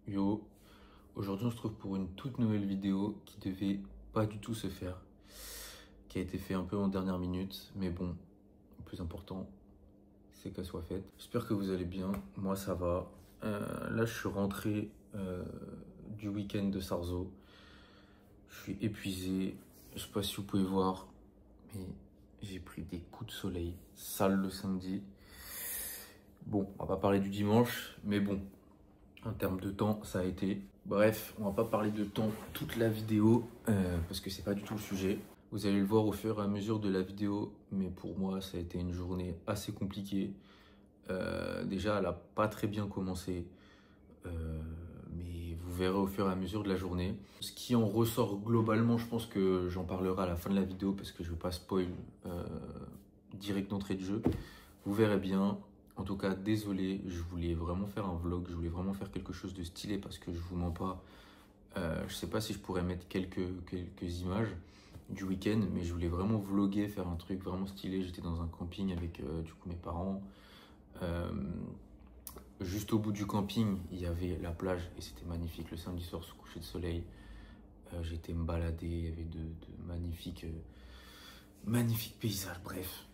Yo, aujourd'hui on se trouve pour une toute nouvelle vidéo qui devait pas du tout se faire, qui a été fait un peu en dernière minute, mais bon, le plus important c'est qu'elle soit faite. J'espère que vous allez bien, moi ça va. Là je suis rentré du week-end de Sarzeau, je suis épuisé, je sais pas si vous pouvez voir, mais j'ai pris des coups de soleil sale le samedi. Bon, on va pas parler du dimanche, mais bon, en termes de temps, ça a été. Bref, on va pas parler de temps toute la vidéo, parce que c'est pas du tout le sujet. Vous allez le voir au fur et à mesure de la vidéo, mais pour moi, ça a été une journée assez compliquée. Déjà, elle a pas très bien commencé, mais vous verrez au fur et à mesure de la journée. Ce qui en ressort globalement, je pense que j'en parlerai à la fin de la vidéo, parce que je veux pas spoil direct d'entrée de jeu. Vous verrez bien. En tout cas, désolé, je voulais vraiment faire un vlog, je voulais vraiment faire quelque chose de stylé parce que je vous mens pas. Je sais pas si je pourrais mettre quelques images du week-end, mais je voulais vraiment vlogger, faire un truc vraiment stylé. J'étais dans un camping avec du coup mes parents. Juste au bout du camping, il y avait la plage et c'était magnifique. Le samedi soir, sous coucher de soleil, j'étais me balader, il y avait de magnifiques paysages. Bref,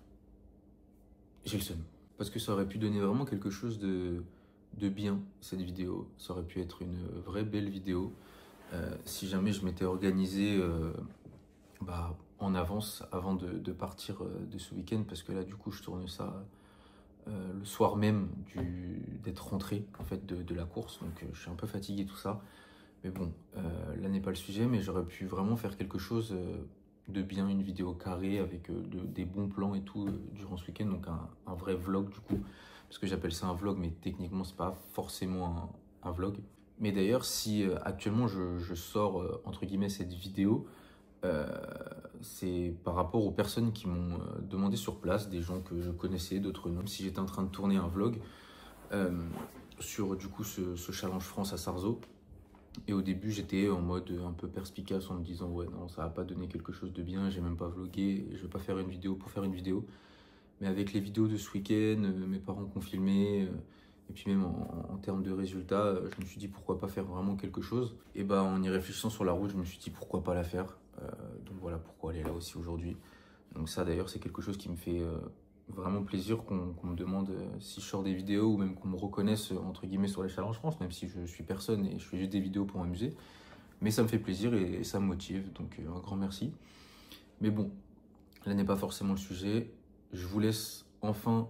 j'ai le seum. Parce que ça aurait pu donner vraiment quelque chose de bien, cette vidéo. Ça aurait pu être une vraie belle vidéo. Si jamais je m'étais organisé en avance avant de partir de ce week-end. Parce que là, du coup, je tourne ça le soir même d'être rentré en fait, de la course. Donc, je suis un peu fatigué, tout ça. Mais bon, là n'est pas le sujet. Mais j'aurais pu vraiment faire quelque chose de bien, une vidéo carrée avec des bons plans et tout durant ce week-end, donc un vrai vlog du coup, parce que j'appelle ça un vlog, mais techniquement c'est pas forcément un vlog. Mais d'ailleurs, si actuellement je sors entre guillemets cette vidéo, c'est par rapport aux personnes qui m'ont demandé sur place, des gens que je connaissais, d'autres non, si j'étais en train de tourner un vlog sur du coup ce Challenge France à Sarzeau. Et au début, j'étais en mode un peu perspicace en me disant ouais non, ça va pas donner quelque chose de bien, j'ai même pas vlogué, je vais pas faire une vidéo pour faire une vidéo. Mais avec les vidéos de ce week-end, mes parents qui ont filmé, et puis même en termes de résultats, je me suis dit pourquoi pas faire vraiment quelque chose. Et bah en y réfléchissant sur la route, je me suis dit pourquoi pas la faire. Donc voilà pourquoi elle est là aussi aujourd'hui. Donc ça d'ailleurs c'est quelque chose qui me fait vraiment plaisir qu'on me demande si je sors des vidéos ou même qu'on me reconnaisse entre guillemets sur les Challenges France, même si je suis personne et je fais juste des vidéos pour m'amuser. Mais ça me fait plaisir et ça me motive, donc un grand merci. Mais bon, là n'est pas forcément le sujet. Je vous laisse enfin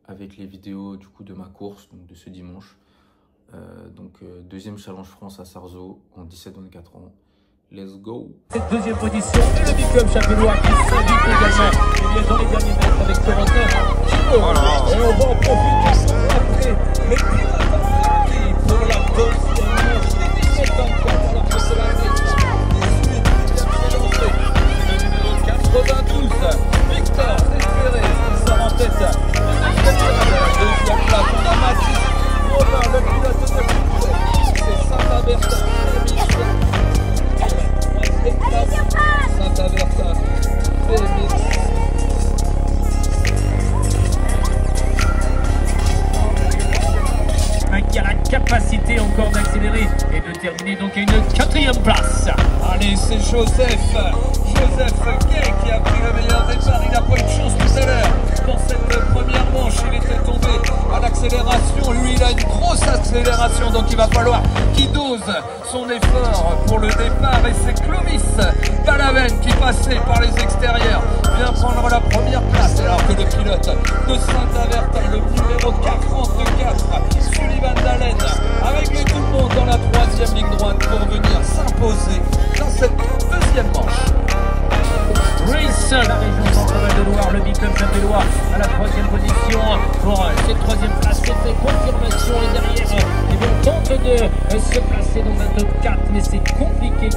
avec les vidéos du coup de ma course, donc de ce dimanche. Deuxième Challenge France à Sarzeau en 17-24 ans. Let's go. Cette deuxième position et le big club chapellois qui s'invite également. Il est dans les derniers mètres avec Corentin. Et on va en profiter après les pilotes pour la deuxième manche. 74 alors que c'est la tête. 18 qui vient de lancer. Le numéro 92, Victor Espéré, qui sort en tête. Deuxième place, on a Mathis Robin, le pilote de Saint-Bertin. C'est Saint-Bertin. Saint-Bertin, qui a la capacité encore d'accélérer et de terminer donc à une 4e place. Allez, c'est Joseph Gay qui a pris le meilleur départ. Il n'a pas eu de chance tout à l'heure. Dans cette première manche, il était tombé à l'accélération. Lui, il a une grosse accélération, donc il va falloir qu'il dose son effort pour le départ. Et c'est Clovis Palaven qui passait par les extérieurs vient prendre la première place. Alors que le pilote de Saint-Avertin, le numéro 44, Sullivan Dalen, avec lui tout le monde dans la 3e ligne droite pour venir s'imposer dans cette deuxième manche. Race, la région centrale de Loire, le big club chapellois à la 3e position pour cette 3e place. C'était confirmation et derrière, on tente de se placer dans un top 4, mais c'est compliqué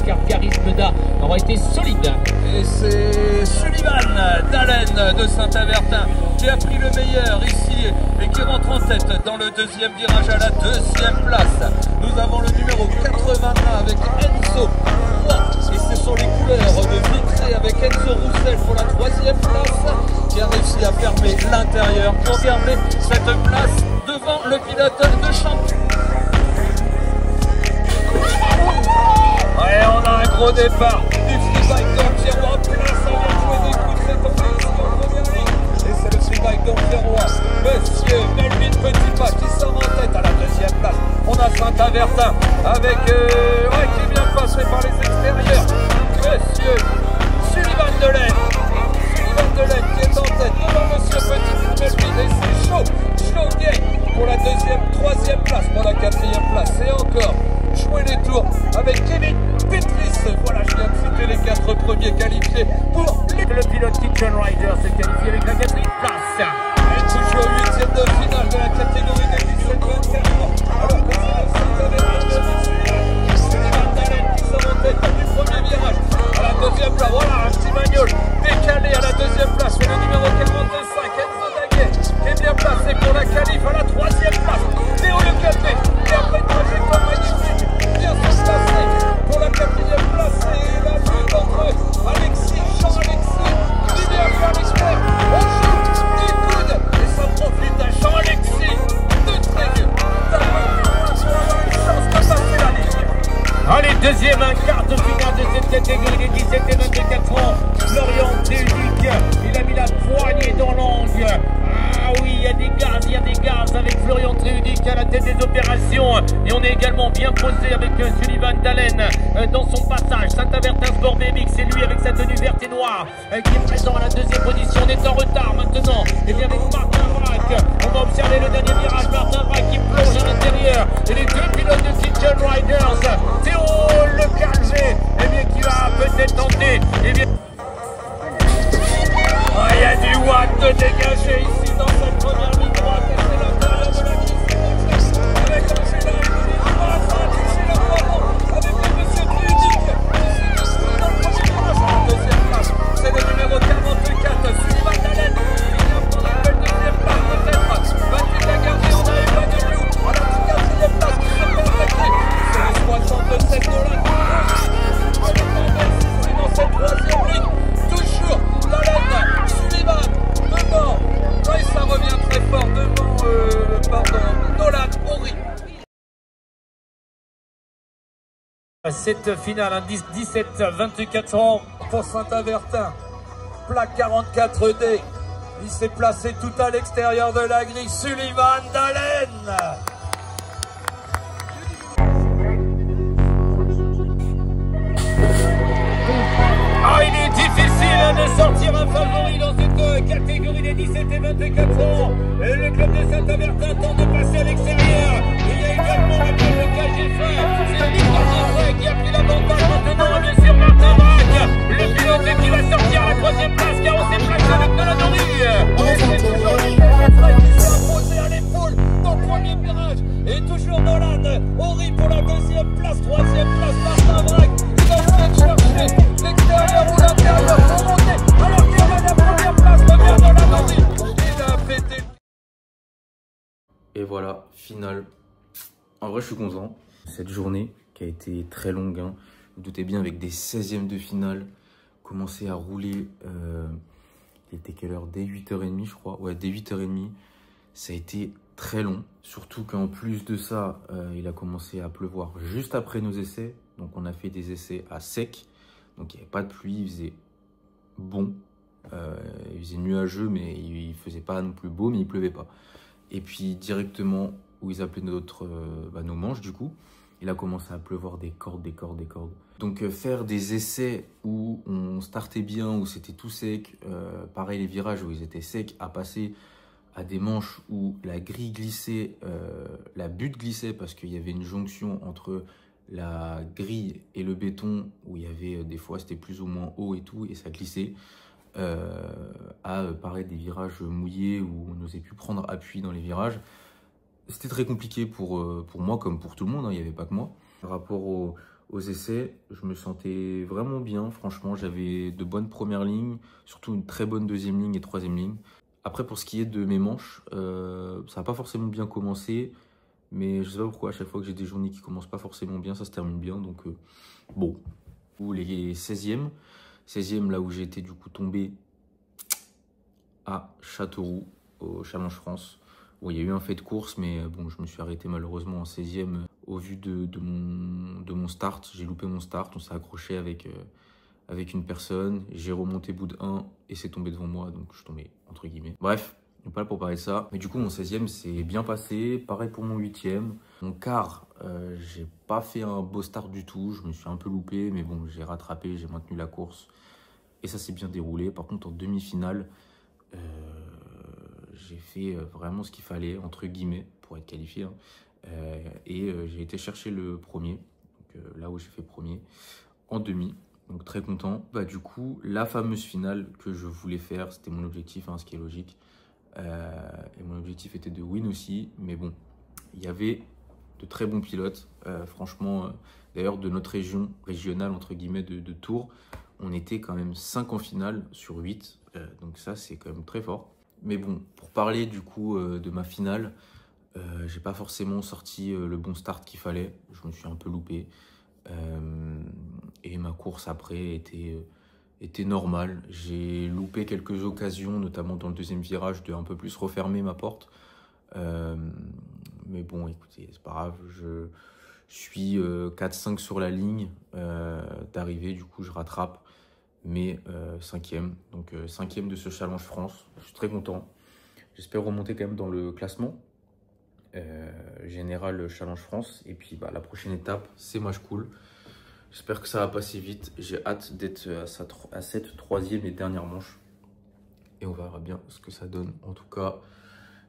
car Charisme Da aura été solide. Et c'est Sullivan Dalen de Saint-Avertin qui a pris le meilleur ici et qui rentre en tête dans le deuxième virage à la 2e place. Nous avons le numéro 81 avec Enzo et ce sont les couleurs de Vitré avec Enzo Roussel pour la 3e place qui a réussi à fermer l'intérieur pour garder cette place devant le pilote de champion. au départ du freebike d'Empire en place. Ça vient jouer des coups de cette ici en première ligne. Et c'est le freebike d'Empire. Monsieur Melvin Petitpas qui sort en tête à la deuxième place. On a Saint-Avertin avec qui est bien passé par les extérieurs. Monsieur Sullivan Delaine. Sullivan Delaine qui est en tête devant Monsieur Petit Melvin. Et c'est chaud game pour la troisième place, pour la quatrième place. Et encore jouer les tours avec Kevin Petris. Voilà, je viens de citer les 4 premiers qualifiés pour le pilote Kitchen Rider se qualifie avec la quatrième place. Et toujours 8e de finale de la catégorie des 17-24 ans. Alors que c'est le Saint-Avertin de Sullivan Delaine qui sort en tête du premier virage. À la deuxième place, voilà un petit magnol décalé à la deuxième place. C'est le numéro 45, Enzo Daguet, qui est bien placé pour la qualif à la troisième place. Théo Le Capet, et après une trajectoire magnifique, bien se placer pour la quatrième place. Et la lutte entre Alexis, Jean-Alexis, qui vient faire l'expert. On joue des coudes et ça profite à Jean-Alexis de Trégueux. Ça va pour avoir une chance de passer la ligne. Allez, deuxième quart de finale de cette catégorie des 17 et 24 ans. Florian Théudic, il a mis la poignée dans l'angle. Ah oui, il y a des gaz avec Florian Théudic à la tête des opérations. Et on est également bien posé avec Sullivan Delaine dans son passage. Saint-Avertin Sport BMX, c'est lui avec sa tenue verte et noire qui est présent à la deuxième position. On est en retard maintenant. Et bien avec Martin Braque, on va observer le dernier virage. Martin Braque qui plonge à l'intérieur. Et les deux pilotes de Kitchen Riders, Théo Le Calvé, et bien qui va peut-être tenter. Et bien il y a du watt de dégager ici dans cette première ligne droite et c'est l'intérieur de la piste avec Angela et Louis. Ça a touché le poids avec le monsieur Théudic qui s'est dans le premier virage à la deuxième place. C'est le numéro 44, Sullivan Delaine qui vient prendre la belle deuxième place peut-être. Patrick Lagarde, on a Emmanuel Liu à la 4e place qui se fait attaquer. C'est le 67 de la dans cette troisième ligne. Toujours Delaine, Sullivan, devant, et ça revient très fort devant, Nolan, Horry. Cette finale, 17-24 ans pour Saint-Avertin, plaque 44D, il s'est placé tout à l'extérieur de la grille, Sullivan Delaine. Il est difficile de sortir un favori dans cette catégorie des 17 et 24 ans. Et le club de Saint-Avertin tente de passer à l'extérieur. Il y a également le club de KGF. C'est le KGF qui a pris l'avantage maintenant, bien sûr, Martin Braque. Le pilote qui va sortir à la troisième place car on s'est braqué avec Nolan Horry. Et c'est toujours le pilote qui s'est imposé à l'épaule dans le premier virage. Et toujours Nolan Horry pour la deuxième place, troisième place, Martin Braque. Il va peut-être chercher l'extérieur ou l'intérieur pour monter. Alors qu'il y a la première place, revient Nolan Horry. Il a pété. Et voilà, finale. En vrai, je suis content. Cette journée qui a été très longue, hein. Vous vous doutez bien, avec des 16e de finale, commencer à rouler, il était quelle heure? Dès 8h30, je crois. Ouais, dès 8h30. Ça a été très long. Surtout qu'en plus de ça, il a commencé à pleuvoir juste après nos essais. Donc, on a fait des essais à sec. Donc, il n'y avait pas de pluie, il faisait bon. Il faisait nuageux, mais il ne faisait pas non plus beau, mais il ne pleuvait pas. Et puis, directement, où ils appelaient nos manches, du coup, il a commencé à pleuvoir des cordes. Donc, faire des essais où on startait bien, où c'était tout sec, pareil, les virages où ils étaient secs, à passer à des manches où la grille glissait, la butte glissait, parce qu'il y avait une jonction entre la grille et le béton, où il y avait des fois, c'était plus ou moins haut et tout, et ça glissait. Pareil, des virages mouillés où on n'osait plus prendre appui dans les virages. C'était très compliqué pour moi comme pour tout le monde, hein, il n'y avait pas que moi. Par rapport aux essais, je me sentais vraiment bien, franchement, j'avais de bonnes premières lignes, surtout une très bonne deuxième ligne et troisième ligne. Après, pour ce qui est de mes manches, ça n'a pas forcément bien commencé, mais je sais pas pourquoi, à chaque fois que j'ai des journées qui commencent pas forcément bien, ça se termine bien, donc bon. Ou les 16e, là où j'ai été du coup tombé à Châteauroux, au Challenge France, où il y a eu un fait de course, mais bon, je me suis arrêté malheureusement en 16e au vu de mon start. J'ai loupé mon start, on s'est accroché avec une personne, j'ai remonté bout de 1 et c'est tombé devant moi, donc je suis tombé entre guillemets. Bref, on n'est pas là pour parler de ça. Mais du coup, mon 16e s'est bien passé, pareil pour mon 8e. Mon quart, j'ai pas fait un beau start du tout, je me suis un peu loupé, mais bon, j'ai rattrapé, j'ai maintenu la course et ça s'est bien déroulé. Par contre, en demi-finale, j'ai fait vraiment ce qu'il fallait, entre guillemets, pour être qualifié. Hein. J'ai été chercher le premier, donc, là où j'ai fait premier, en demi. Donc très content. Bah, du coup, la fameuse finale que je voulais faire, c'était mon objectif, hein, ce qui est logique. Et mon objectif était de win aussi. Mais bon, il y avait de très bons pilotes. Franchement, d'ailleurs, de notre région, régionale, entre guillemets, de Tours, on était quand même 5 en finale sur 8. Donc ça, c'est quand même très fort. Mais bon, pour parler du coup de ma finale, j'ai pas forcément sorti le bon start qu'il fallait. Je me suis un peu loupé. Et ma course après était normale. J'ai loupé quelques occasions, notamment dans le deuxième virage, de un peu plus refermer ma porte. Mais bon, écoutez, c'est pas grave. Je suis 4-5 sur la ligne d'arrivée. Du coup, je rattrape. Mais 5e. Donc 5e de ce Challenge France. Je suis très content. J'espère remonter quand même dans le classement général Challenge France. Et puis bah, la prochaine étape, c'est Match Cool. J'espère que ça va passer vite. J'ai hâte d'être à cette 3e et dernière manche. Et on verra bien ce que ça donne. En tout cas,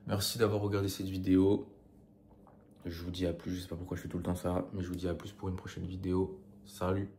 merci d'avoir regardé cette vidéo. Je vous dis à plus. Je ne sais pas pourquoi je fais tout le temps ça, mais je vous dis à plus pour une prochaine vidéo. Salut!